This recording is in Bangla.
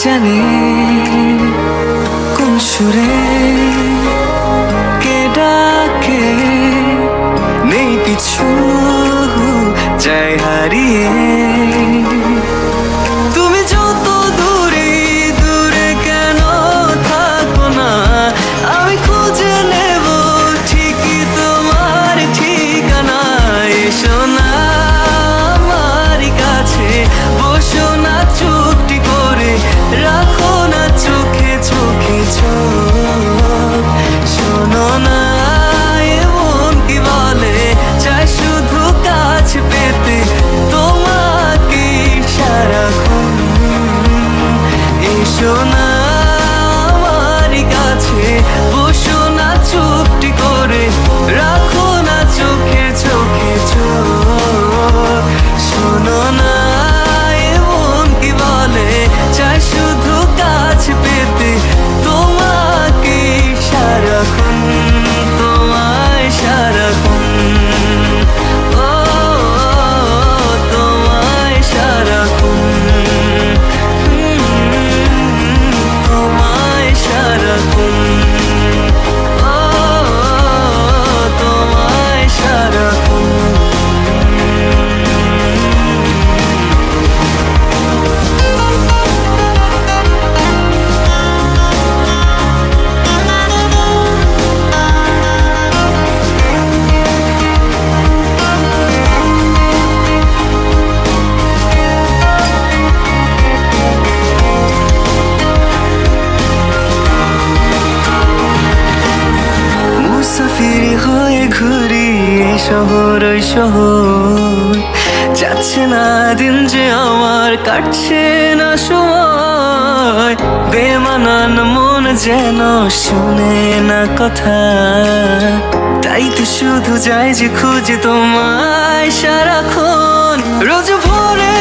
জানে কোন সুরে কে ডাকে, নেই পিছু যায় হারিয়ে। তুমি যত দূরে দূরে কেন থাকো না, আমি খুঁজে নেব ঠিকই তোমার ঠিকানা। এসো না আমার কাছে, বসো না চুপটি করে, রাখো না চোখে চোখে চোখ। শোনো না এমন কি বলে, চাই শুধু কাছ পেতে তোমাকে সারাক্ষণ। এসো না আমার কাছে, বসো না চুপটি করে, রাখো না চোখে চোখে চোখ। শোনো না এমন কি বলে, চাই শুধু কাছ পেতে তোমাকে সারাক্ষণ, তোমায় সারাক্ষণ। ও তোমায় সারাক্ষণ, তোমায় সারাক্ষণ। ও তোমায় সারাক্ষণ। মুসাফির হয়ে ঘুরি এই শহর ওই শহর, যাচ্ছে না দিন যে আমার, কাটছে না সময়। বেমানান মন যেন শুনে না কথা, তাই তো শুধু যাই যে খুঁজে তোমায় সারাক্ষণ। রোজ ভোরে